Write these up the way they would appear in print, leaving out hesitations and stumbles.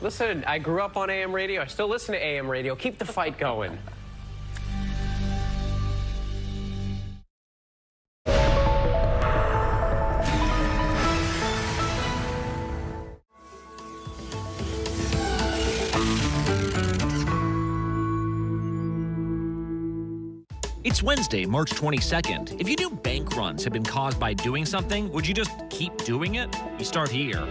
Listen, I grew up on AM radio. I still listen to AM radio. Keep the fight going. It's Wednesday, March 22nd. If you knew bank runs had been caused by doing something, would you just keep doing it? You start here.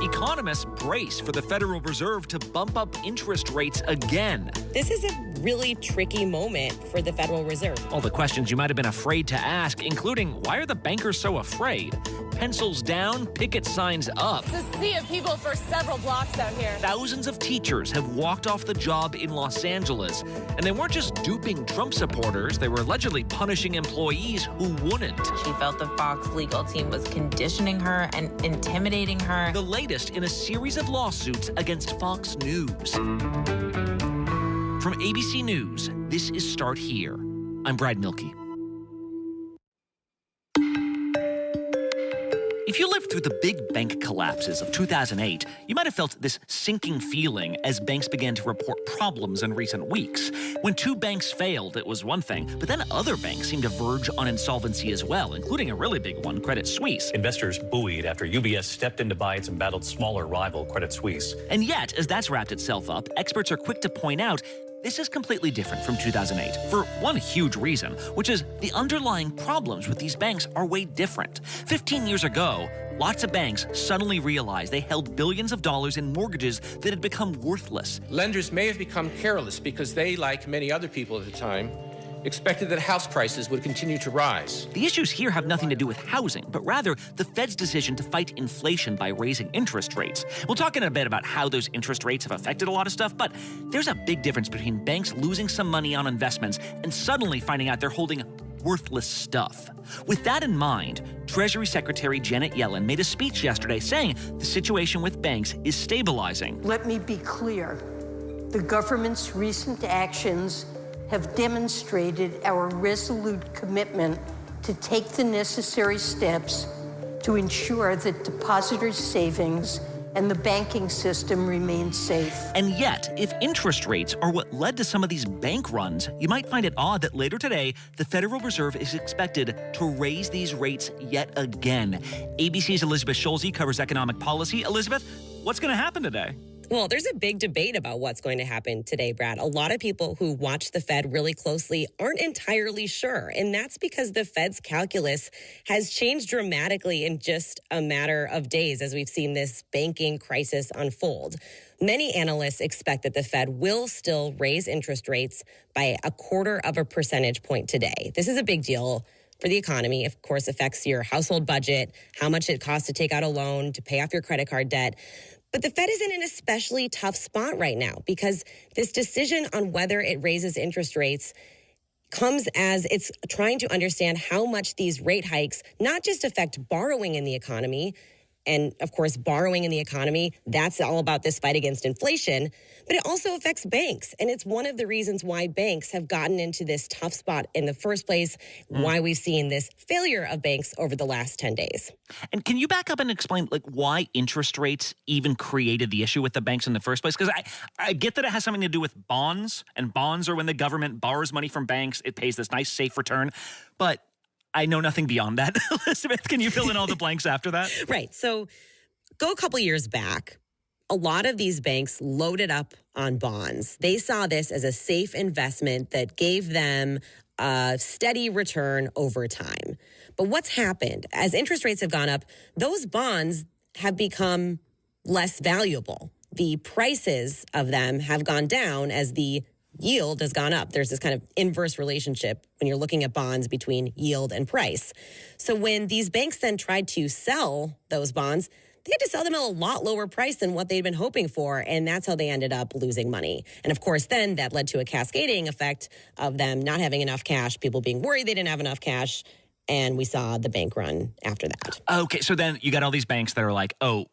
Economists brace for the Federal Reserve to bump up interest rates again. This is a really tricky moment for the Federal Reserve. All the questions you might have been afraid to ask, including why are the bankers so afraid? Pencils down, picket signs up. It's a sea of people for several blocks out here. Thousands of teachers have walked off the job in Los Angeles. And they weren't just duping Trump supporters, they were allegedly punishing employees who wouldn't. She felt the Fox legal team was conditioning her and intimidating her. The latest in a series of lawsuits against Fox News. From ABC News, this is Start Here. I'm Brad Milkey. If you lived through the big bank collapses of 2008, you might have felt this sinking feeling as banks began to report problems in recent weeks. When two banks failed, it was one thing, but then other banks seemed to verge on insolvency as well, including a really big one, Credit Suisse. Investors buoyed after UBS stepped in to buy its embattled smaller rival, Credit Suisse. And yet, as that's wrapped itself up, experts are quick to point out this is completely different from 2008 for one huge reason, which is the underlying problems with these banks are way different. 15 years ago, lots of banks suddenly realized they held billions of dollars in mortgages that had become worthless. Lenders may have become careless because they, like many other people at the time, expected that house prices would continue to rise. The issues here have nothing to do with housing, but rather the Fed's decision to fight inflation by raising interest rates. We'll talk in a bit about how those interest rates have affected a lot of stuff, but there's a big difference between banks losing some money on investments and suddenly finding out they're holding worthless stuff. With that in mind, Treasury Secretary Janet Yellen made a speech yesterday saying the situation with banks is stabilizing. Let me be clear. The government's recent actions have demonstrated our resolute commitment to take the necessary steps to ensure that depositors' savings and the banking system remain safe. And yet, if interest rates are what led to some of these bank runs, you might find it odd that later today, the Federal Reserve is expected to raise these rates yet again. ABC's Elizabeth Schulze covers economic policy. Elizabeth, what's going to happen today? Well, there's a big debate about what's going to happen today, Brad. A lot of people who watch the Fed really closely aren't entirely sure. And that's because the Fed's calculus has changed dramatically in just a matter of days as we've seen this banking crisis unfold. Many analysts expect that the Fed will still raise interest rates by 0.25 percentage point today. This is a big deal for the economy. Of course, affects your household budget, how much it costs to take out a loan, to pay off your credit card debt. But the Fed is in an especially tough spot right now because this decision on whether it raises interest rates comes as it's trying to understand how much these rate hikes not just affect borrowing in the economy, and of course, borrowing in the economy, that's all about this fight against inflation, but it also affects banks. And it's one of the reasons why banks have gotten into this tough spot in the first place, why we've seen this failure of banks over the last 10 days. And can you back up and explain why interest rates even created the issue with the banks in the first place? Because I get that it has something to do with bonds, and bonds are when the government borrows money from banks. It pays this nice, safe return. But I know nothing beyond that. Elizabeth, can you fill in all the blanks after that? Right. So go a couple years back. A lot of these banks loaded up on bonds. They saw this as a safe investment that gave them a steady return over time. But what's happened? As interest rates have gone up, those bonds have become less valuable. The prices of them have gone down as the yield has gone up. There's this kind of inverse relationship when you're looking at bonds between yield and price. So when these banks then tried to sell those bonds, they had to sell them at a lot lower price than what they'd been hoping for, and that's how they ended up losing money. And of course, then that led to a cascading effect of them not having enough cash, people being worried they didn't have enough cash, and we saw the bank run after that. Okay, so then you got all these banks that are like, oh,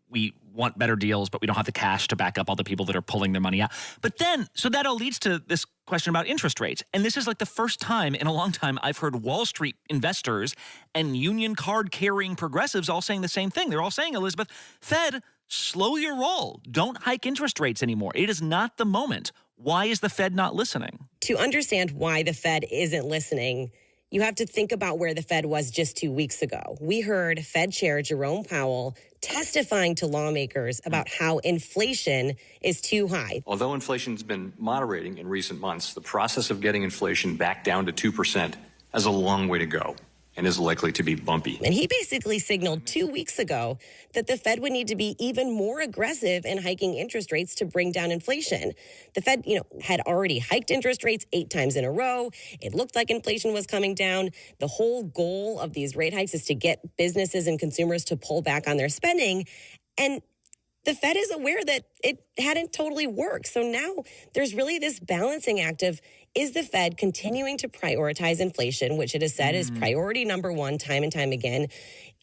we want better deals, but we don't have the cash to back up all the people that are pulling their money out. But then, so that all leads to this question about interest rates. And this is like the first time in a long time I've heard Wall Street investors and union card carrying progressives all saying the same thing. They're all saying, Elizabeth, Fed, slow your roll. Don't hike interest rates anymore. It is not the moment. Why is the Fed not listening? To understand why the Fed isn't listening, you have to think about where the Fed was just 2 weeks ago. We heard Fed Chair Jerome Powell testifying to lawmakers about how inflation is too high. Although inflation's been moderating in recent months, the process of getting inflation back down to 2% has a long way to go and is likely to be bumpy. And he basically signaled 2 weeks ago that the Fed would need to be even more aggressive in hiking interest rates to bring down inflation. The Fed, had already hiked interest rates 8 times in a row. It looked like inflation was coming down. The whole goal of these rate hikes is to get businesses and consumers to pull back on their spending. And the Fed is aware that it hadn't totally worked. So now there's really this balancing act of, is the Fed continuing to prioritize inflation, which it has said is priority number one time and time again?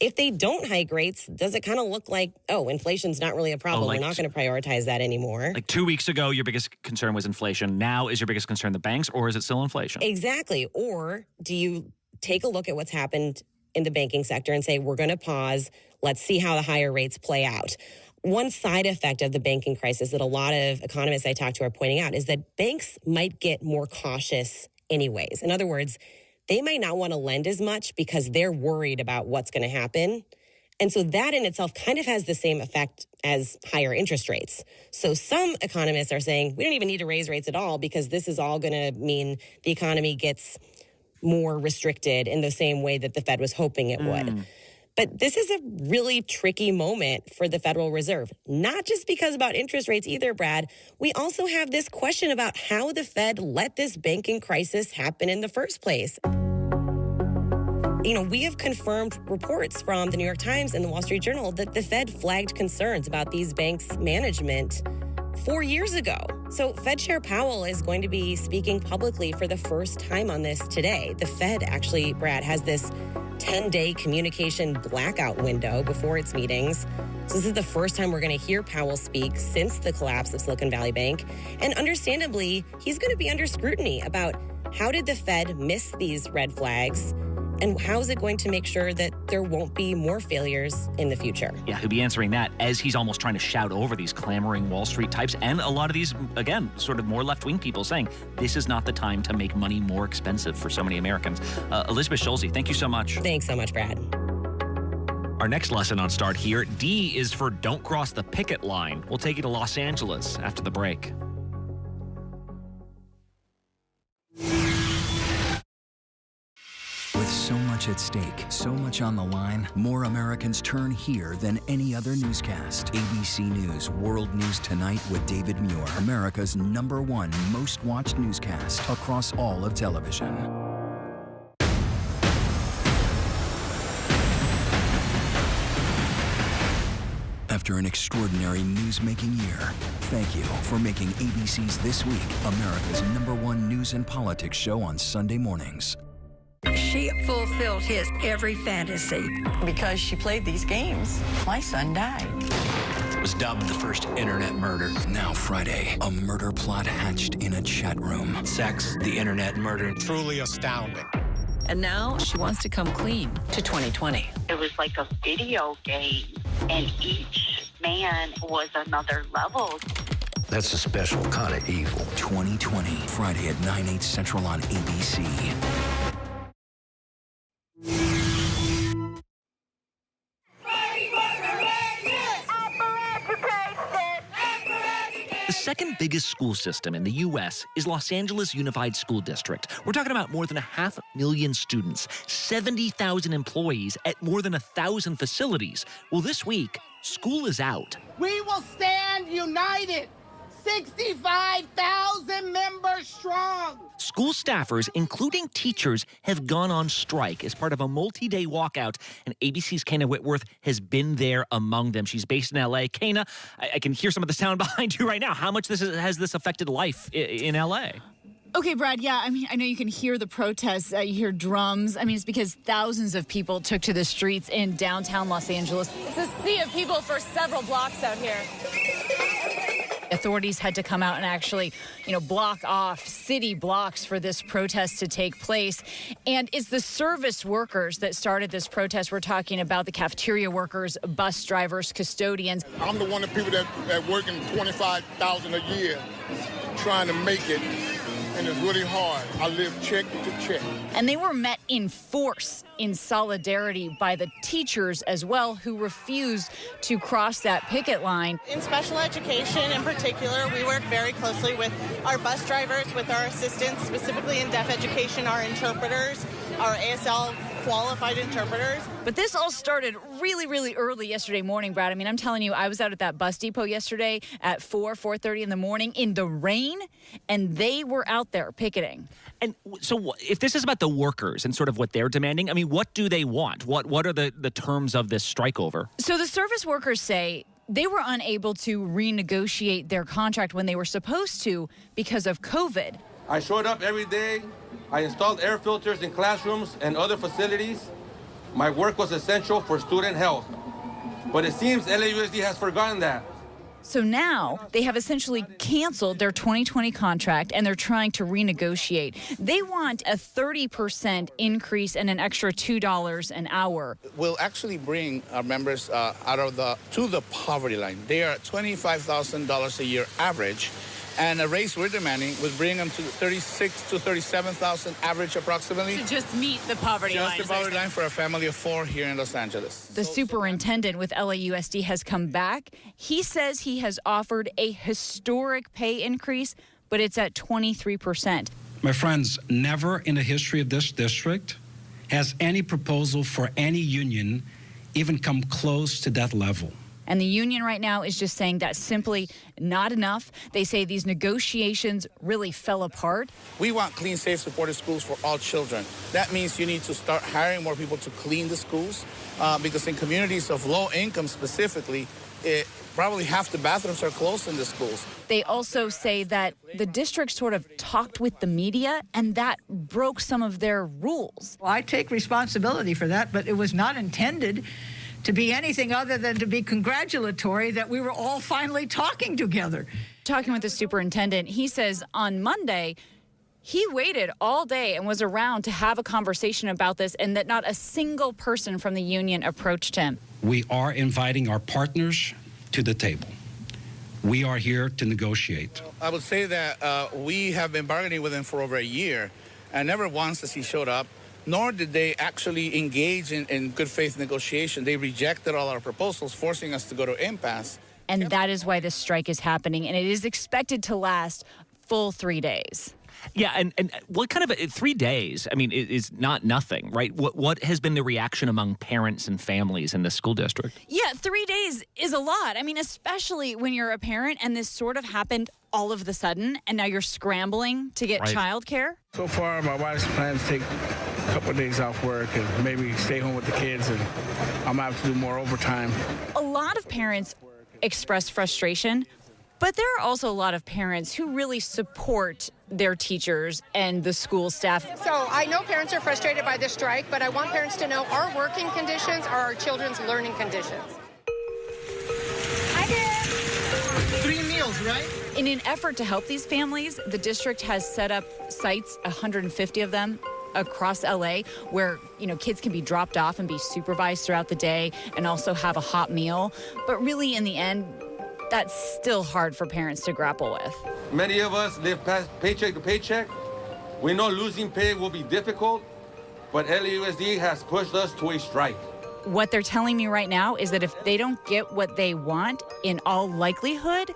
If they don't hike rates, does it kind of look like, inflation's not really a problem? We're not going to prioritize that anymore. Like 2 weeks ago, your biggest concern was inflation. Now is your biggest concern the banks, or is it still inflation? Exactly. Or do you take a look at what's happened in the banking sector and say, we're going to pause, let's see how the higher rates play out? One side effect of the banking crisis that a lot of economists I talk to are pointing out is that banks might get more cautious anyways. In other words, they might not want to lend as much because they're worried about what's going to happen. And so that in itself kind of has the same effect as higher interest rates. So some economists are saying we don't even need to raise rates at all because this is all going to mean the economy gets more restricted in the same way that the Fed was hoping it would. But this is a really tricky moment for the Federal Reserve, not just because about interest rates either, Brad. We also have this question about how the Fed let this banking crisis happen in the first place. We have confirmed reports from the New York Times and the Wall Street Journal that the Fed flagged concerns about these banks' management 4 years ago. So Fed Chair Powell is going to be speaking publicly for the first time on this today. The Fed actually, Brad, has this 10-day communication blackout window before its meetings. So this is the first time we're going to hear Powell speak since the collapse of Silicon Valley Bank. And understandably, he's going to be under scrutiny about how did the Fed miss these red flags and how is it going to make sure that there won't be more failures in the future? Yeah, he'll be answering that as he's almost trying to shout over these clamoring Wall Street types and a lot of these, again, sort of more left-wing people saying this is not the time to make money more expensive for so many Americans. Elizabeth Schulze, thank you so much. Thanks so much, Brad. Our next lesson on Start Here, D is for don't cross the picket line. We'll take you to Los Angeles after the break. With so much at stake, so much on the line, more Americans turn here than any other newscast. ABC News World News Tonight with David Muir, America's #1 most watched newscast across all of television. After an extraordinary news-making year, thank you for making ABC's This Week America's #1 news and politics show on Sunday mornings. She fulfilled his every fantasy. Because she played these games, my son died. It was dubbed the first internet murder. Now Friday, a murder plot hatched in a chat room. Sex, the internet, murder. Truly astounding. And now she wants to come clean to 2020. It was like a video game, and each man was another level. That's a special kind of evil. 2020, Friday at 9/8 Central on ABC. The second biggest school system in the U.S. is Los Angeles Unified School District. We're talking about more than 500,000 students, 70,000 employees at more than 1,000 facilities. Well, this week, school is out. We will stand united, 65,000 members strong. School staffers, including teachers, have gone on strike as part of a multi-day walkout, and ABC's Kana Whitworth has been there among them. She's based in L.A. Kana, I can hear some of the sound behind you right now. How much has this affected life in L.A.? Okay, Brad, yeah, I mean, I know you can hear the protests, you hear drums. I mean, it's because thousands of people took to the streets in downtown Los Angeles. It's a sea of people for several blocks out here. At authorities had to come out and actually, block off city blocks for this protest to take place. And it's the service workers that started this protest. We're talking about the cafeteria workers, bus drivers, custodians. I'm the one of the people that working $25,000 a year trying to make it, and it's really hard. I live check to check. And they were met in force, in solidarity by the teachers as well, who refused to cross that picket line. In special education in particular, we work very closely with our bus drivers, with our assistants, specifically in deaf education, our interpreters, our ASL qualified interpreters. But this all started really, really early yesterday morning, Brad. I mean, I'm telling you, I was out at that bus depot yesterday at 4:30 in the morning in the rain, and they were out there picketing. And so if this is about the workers and sort of what they're demanding, I mean, what do they want? What are the terms of this strike over? So the service workers say they were unable to renegotiate their contract when they were supposed to because of COVID. I showed up every day. I installed air filters in classrooms and other facilities. My work was essential for student health. But it seems LAUSD has forgotten that. So now they have essentially canceled their 2020 contract and they're trying to renegotiate. They want a 30% increase and an extra $2 an hour. We'll actually bring our members to the poverty line. They are at $25,000 a year average. And a raise we're demanding would bring them to $36,000 to $37,000 average approximately. To just meet the poverty line. Just the poverty line for a family of 4 here in Los Angeles. The superintendent with LAUSD has come back. He says he has offered a historic pay increase, but it's at 23%. My friends, never in the history of this district has any proposal for any union even come close to that level. And the union right now is just saying that's simply not enough. They say these negotiations really fell apart. We want clean, safe, supportive schools for all children. That means you need to start hiring more people to clean the schools because in communities of low income specifically, probably half the bathrooms are closed in the schools. They also say that the district sort of talked with the media and that broke some of their rules. Well, I take responsibility for that, but it was not intended to be anything other than to be congratulatory that we were all finally talking together. Talking with the superintendent, he says on Monday, he waited all day and was around to have a conversation about this and that not a single person from the union approached him. We are inviting our partners to the table. We are here to negotiate. I would say that we have been bargaining with him for over a year, and never once has he showed up, nor did they actually engage in good faith negotiation. They rejected all our proposals, forcing us to go to impasse. And that is why this strike is happening, and it is expected to last full 3 days. Yeah, and what kind of 3 days? I mean, is not nothing, right? What has been the reaction among parents and families in the school district? Yeah, 3 days is a lot. I mean, especially when you're a parent and this sort of happened all of the sudden, and now you're scrambling to get childcare. So far, my wife's planning to take a couple of days off work and maybe stay home with the kids, and I'm going to have to do more overtime. A lot of parents express frustration, but there are also a lot of parents who really support their teachers and the school staff. So I know parents are frustrated by this strike, but I want parents to know our working conditions are our children's learning conditions. I did 3 meals, right? In an effort to help these families, the district has set up sites, 150 of them, across LA where, kids can be dropped off and be supervised throughout the day and also have a hot meal. But really, in the end, that's still hard for parents to grapple with. Many of us live past paycheck to paycheck. We know losing pay will be difficult, but LAUSD has pushed us to a strike. What they're telling me right now is that if they don't get what they want, in all likelihood,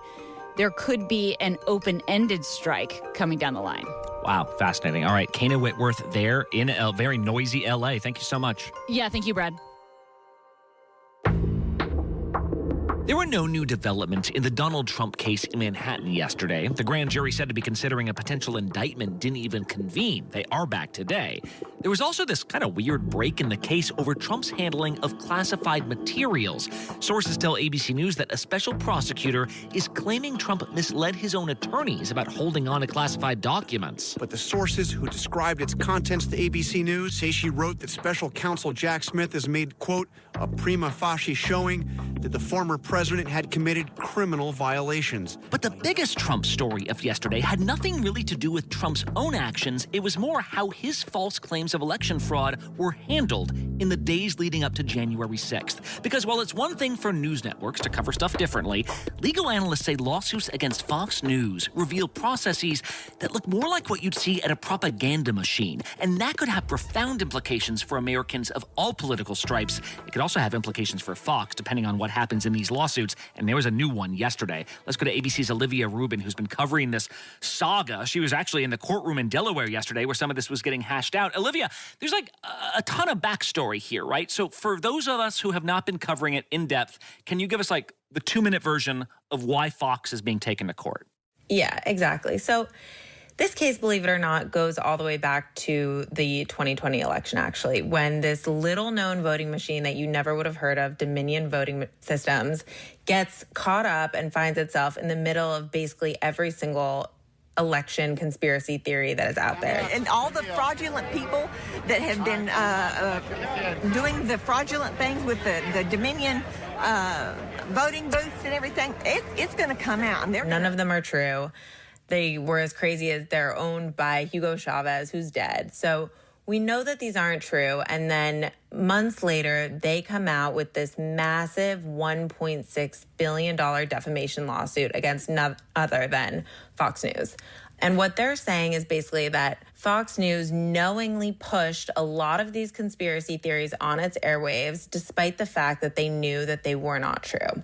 there could be an open-ended strike coming down the line. Wow, fascinating. All right, Kana Whitworth there in a very noisy LA. Thank you so much. Yeah, thank you, Brad. There were no new developments in the Donald Trump case in Manhattan yesterday. The grand jury said to be considering a potential indictment didn't even convene. They are back today. There was also this kind of weird break in the case over Trump's handling of classified materials. Sources tell ABC News that a special prosecutor is claiming Trump misled his own attorneys about holding on to classified documents. But the sources who described its contents to ABC News say she wrote that special counsel Jack Smith has made, quote, a prima facie showing that the former president had committed criminal violations. But the biggest Trump story of yesterday had nothing really to do with Trump's own actions. It was more how his false claims of election fraud were handled in the days leading up to January 6th. Because while it's one thing for news networks to cover stuff differently, legal analysts say lawsuits against Fox News reveal processes that look more like what you'd see at a propaganda machine. And that could have profound implications for Americans of all political stripes. It could also have implications for Fox, depending on what happens in these lawsuits. And there was a new one yesterday. Let's go to ABC's Olivia Rubin, who's been covering this saga. She was actually in the courtroom in Delaware yesterday where some of this was getting hashed out. Olivia, there's like a ton of backstory here, right? So for those of us who have not been covering it in depth, can you give us like the 2-minute version of why Fox is being taken to court? Yeah, exactly. So this case, believe it or not, goes all the way back to the 2020 election, actually, when this little-known voting machine that you never would have heard of, Dominion Voting Systems, gets caught up and finds itself in the middle of basically every single election conspiracy theory that is out there. And all the fraudulent people that have been doing the fraudulent things with the Dominion voting booths and everything, it's going to come out. And none of them are true. They were as crazy as they're owned by Hugo Chavez, who's dead. So we know that these aren't true. And then months later, they come out with this massive $1.6 billion defamation lawsuit against none other than Fox News. And what they're saying is basically that Fox News knowingly pushed a lot of these conspiracy theories on its airwaves, despite the fact that they knew that they were not true.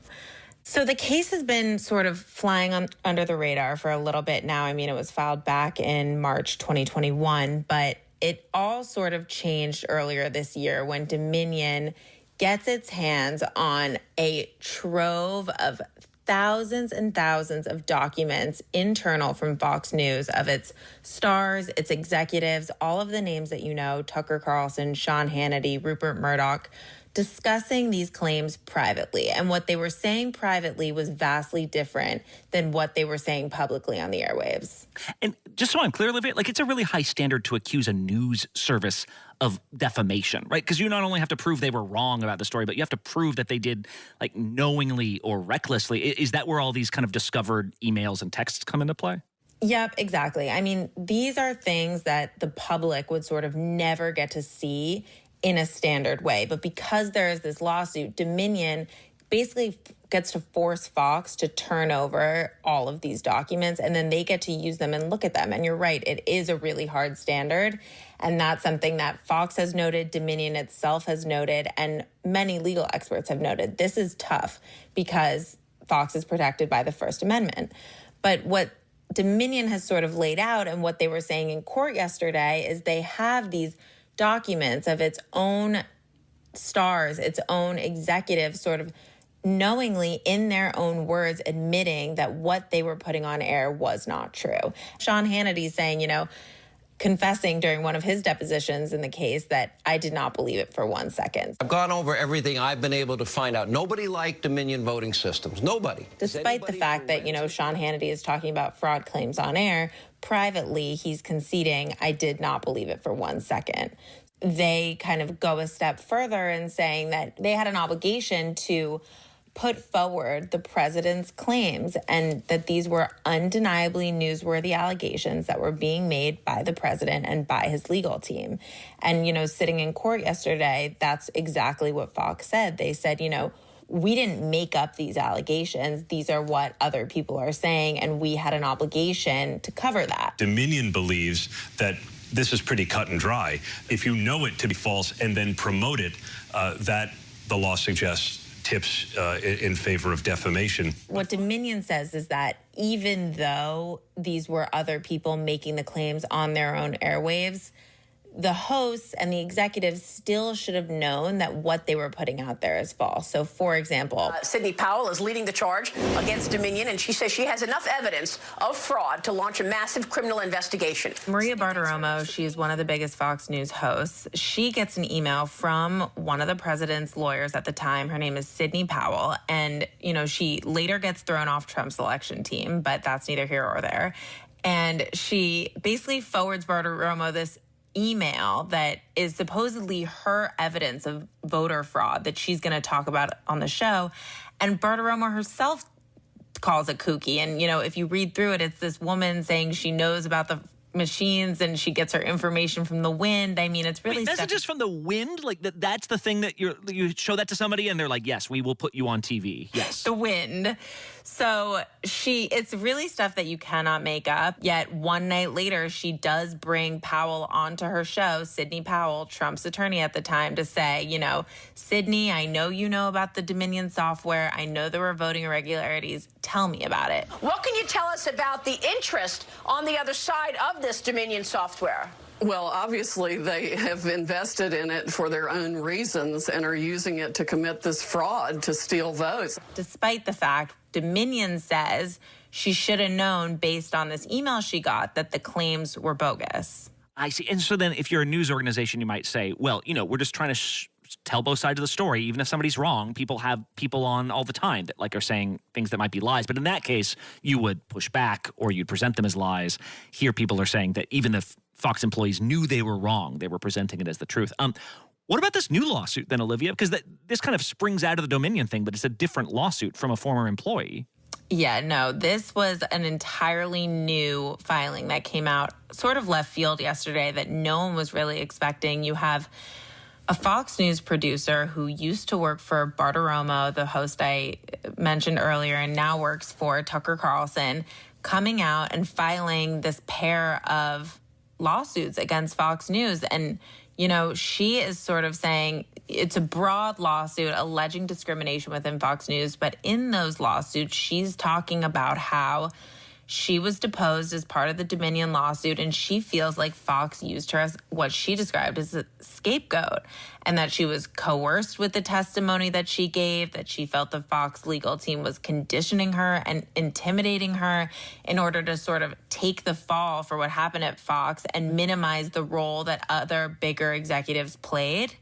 So the case has been sort of flying under the radar for a little bit now. I mean, it was filed back in March 2021, but it all sort of changed earlier this year when Dominion gets its hands on a trove of thousands and thousands of documents internal from Fox News of its stars, its executives, all of the names that you know, Tucker Carlson, Sean Hannity, Rupert Murdoch, discussing these claims privately. And what they were saying privately was vastly different than what they were saying publicly on the airwaves. And just so I'm clear, Olivia, like it's a really high standard to accuse a news service of defamation, right? Because you not only have to prove they were wrong about the story, but you have to prove that they did like knowingly or recklessly. Is that where all these kind of discovered emails and texts come into play? Yep, exactly. I mean, these are things that the public would sort of never get to see in a standard way. But because there is this lawsuit, Dominion basically gets to force Fox to turn over all of these documents, and then they get to use them and look at them. And you're right, it is a really hard standard. And that's something that Fox has noted, Dominion itself has noted, and many legal experts have noted. This is tough because Fox is protected by the First Amendment. But what Dominion has sort of laid out and what they were saying in court yesterday is they have these documents of its own stars, its own executives sort of knowingly in their own words admitting that what they were putting on air was not true. Sean Hannity saying, you know, confessing during one of his depositions in the case that I did not believe it for 1 second. I've gone over everything I've been able to find out. Nobody liked Dominion voting systems. Nobody. Despite the fact that, you know, Sean Hannity is talking about fraud claims on air, privately he's conceding I did not believe it for 1 second. They kind of go a step further in saying that they had an obligation to put forward the president's claims and that these were undeniably newsworthy allegations that were being made by the president and by his legal team. And, you know, sitting in court yesterday, that's exactly what Fox said. They said, you know, we didn't make up these allegations. These are what other people are saying, and we had an obligation to cover that. Dominion believes that this is pretty cut and dry. If you know it to be false and then promote it, that the law suggests tips in favor of defamation. What Dominion says is that even though these were other people making the claims on their own airwaves, the hosts and the executives still should have known that what they were putting out there is false. So, for example, Sidney Powell is leading the charge against Dominion, and she says she has enough evidence of fraud to launch a massive criminal investigation. Maria Bartiromo, she's one of the biggest Fox News hosts. She gets an email from one of the president's lawyers at the time. Her name is Sidney Powell. And, you know, she later gets thrown off Trump's election team, but that's neither here or there. And she basically forwards Bartiromo this email that is supposedly her evidence of voter fraud that she's going to talk about on the show. And Bartiromo herself calls it kooky. And, you know, if you read through it, it's this woman saying she knows about the machines and she gets her information from the wind. I mean, it's really messages from the wind? Like that's the thing that you show that to somebody and they're like, yes, we will put you on TV. Yes. The wind. So it's really stuff that you cannot make up. Yet one night later, she does bring Powell onto her show, Sidney Powell, Trump's attorney at the time, to say, you know, Sidney, I know you know about the Dominion software. I know there were voting irregularities. Tell me about it. What can you tell us about the interest on the other side of this Dominion software? Well, obviously, they have invested in it for their own reasons and are using it to commit this fraud to steal votes. Despite the fact Dominion says she should have known based on this email she got that the claims were bogus. I see. And so then if you're a news organization, you might say, well, you know, we're just trying to tell both sides of the story. Even if somebody's wrong, people have people on all the time that like are saying things that might be lies. But in that case, you would push back or you'd present them as lies. Here, people are saying that even if Fox employees knew they were wrong, they were presenting it as the truth. What about this new lawsuit then, Olivia? Because this kind of springs out of the Dominion thing, but it's a different lawsuit from a former employee. Yeah, no, this was an entirely new filing that came out sort of left field yesterday that no one was really expecting. You have a Fox News producer who used to work for Bartiromo, the host I mentioned earlier, and now works for Tucker Carlson, coming out and filing this pair of lawsuits against Fox News. And, you know, she is sort of saying it's a broad lawsuit alleging discrimination within Fox News. But in those lawsuits, she's talking about how she was deposed as part of the Dominion lawsuit, and she feels like Fox used her as what she described as a scapegoat, and that she was coerced with the testimony that she gave, that she felt the Fox legal team was conditioning her and intimidating her in order to sort of take the fall for what happened at Fox and minimize the role that other bigger executives played.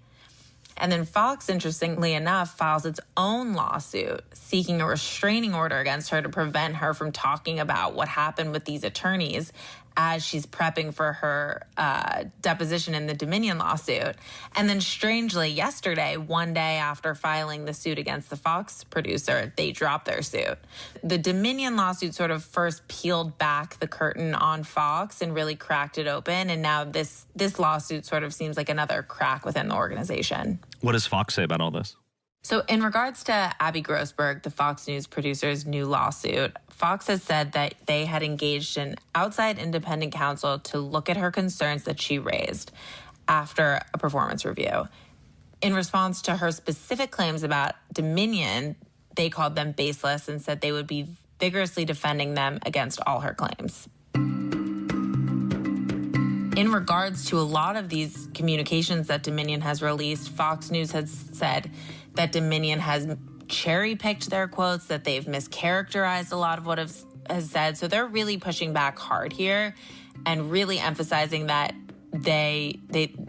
And then Fox, interestingly enough, files its own lawsuit seeking a restraining order against her to prevent her from talking about what happened with these attorneys as she's prepping for her deposition in the Dominion lawsuit. And then strangely, yesterday, one day after filing the suit against the Fox producer, they dropped their suit. The Dominion lawsuit sort of first peeled back the curtain on Fox and really cracked it open. And now this lawsuit sort of seems like another crack within the organization. What does Fox say about all this? So in regards to Abby Grossberg, the Fox News producer's new lawsuit, Fox has said that they had engaged an outside independent counsel to look at her concerns that she raised after a performance review. In response to her specific claims about Dominion, they called them baseless and said they would be vigorously defending them against all her claims. In regards to a lot of these communications that Dominion has released, Fox News has said that Dominion has cherry-picked their quotes, that they've mischaracterized a lot of what has said. So they're really pushing back hard here and really emphasizing that they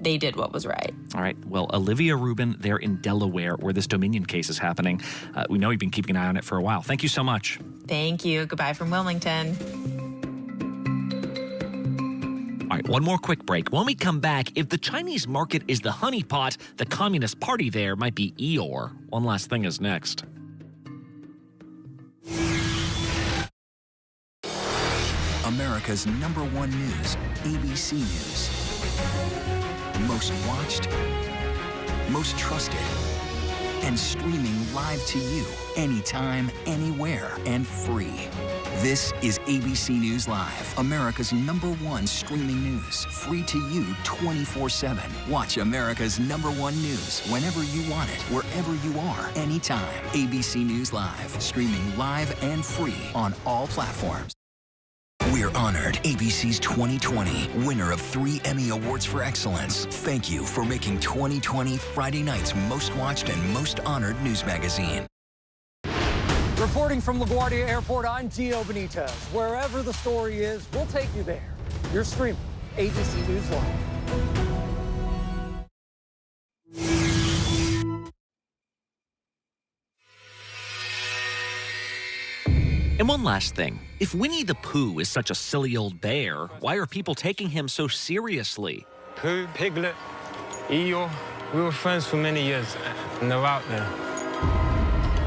did what was right. All right. Well, Olivia Rubin, they're in Delaware where this Dominion case is happening. We know you've been keeping an eye on it for a while. Thank you so much. Thank you. Goodbye from Wilmington. All right, one more quick break. When we come back, if the Chinese market is the honeypot, the Communist Party there might be Eeyore. One last thing is next. America's #1 news, ABC News. Most watched, most trusted, and streaming live to you anytime, anywhere, and free. This is ABC News Live, America's #1 streaming news. Free to you 24/7. Watch America's #1 news whenever you want it, wherever you are, anytime. ABC News Live, streaming live and free on all platforms. We're honored. ABC's 2020, winner of 3 Emmy Awards for Excellence. Thank you for making 2020 Friday night's most watched and most honored news magazine. Reporting from LaGuardia Airport, I'm Gio Benitez. Wherever the story is, we'll take you there. You're streaming ABC News Live. And one last thing. If Winnie the Pooh is such a silly old bear, why are people taking him so seriously? Pooh, Piglet, Eeyore, we were friends for many years, and they're out there.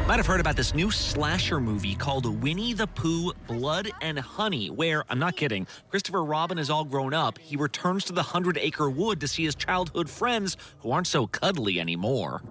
Might have heard about this new slasher movie called Winnie the Pooh, Blood and Honey, where, I'm not kidding, Christopher Robin is all grown up. He returns to the 100-acre wood to see his childhood friends who aren't so cuddly anymore.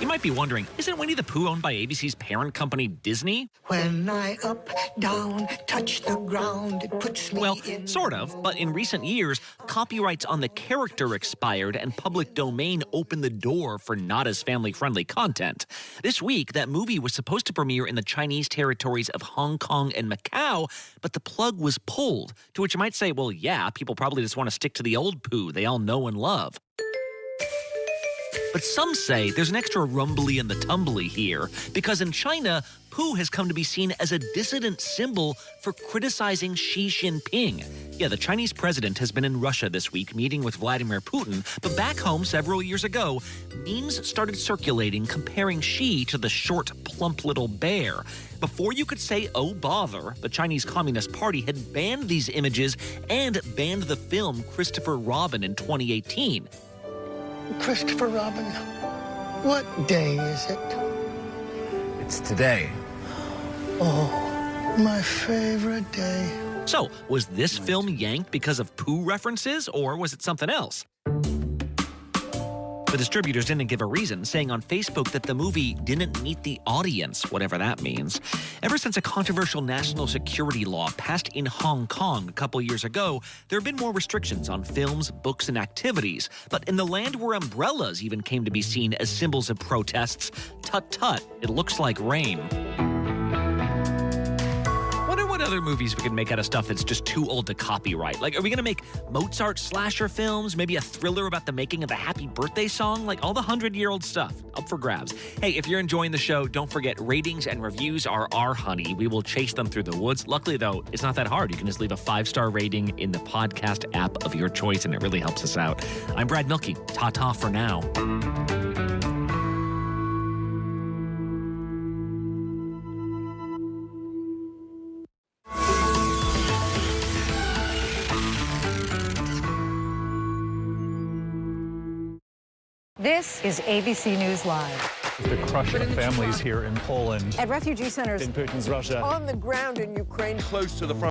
You might be wondering, isn't Winnie the Pooh owned by ABC's parent company, Disney? When I up, down, touch the ground, it puts me in... Sort of, but in recent years, copyrights on the character expired and public domain opened the door for not as family-friendly content. This week, that movie was supposed to premiere in the Chinese territories of Hong Kong and Macau, but the plug was pulled, to which you might say, well, yeah, people probably just want to stick to the old Pooh they all know and love. But some say there's an extra rumbly in the tumbly here, because in China, Pooh has come to be seen as a dissident symbol for criticizing Xi Jinping. Yeah, the Chinese president has been in Russia this week meeting with Vladimir Putin, but back home several years ago, memes started circulating comparing Xi to the short, plump little bear. Before you could say, oh bother, the Chinese Communist Party had banned these images and banned the film Christopher Robin in 2018. Christopher Robin, what day is it? It's today. Oh, my favorite day. So, was this film yanked because of Pooh references, or was it something else? The distributors didn't give a reason, saying on Facebook that the movie didn't meet the audience, whatever that means. Ever since a controversial national security law passed in Hong Kong a couple years ago, there have been more restrictions on films, books, and activities. But in the land where umbrellas even came to be seen as symbols of protests, tut-tut, it looks like rain. What other movies we could make out of stuff that's just too old to copyright? Like, are we going to make Mozart slasher films? Maybe a thriller about the making of a happy birthday song? Like, all the 100-year-old stuff up for grabs. Hey, if you're enjoying the show, don't forget ratings and reviews are our honey. We will chase them through the woods. Luckily, though, it's not that hard. You can just leave a 5-star rating in the podcast app of your choice, and it really helps us out. I'm Brad Milkey. Ta-ta for now. This is ABC News Live. The crush of families here in Poland. At refugee centers in Putin's Russia. On the ground in Ukraine. Close to the front.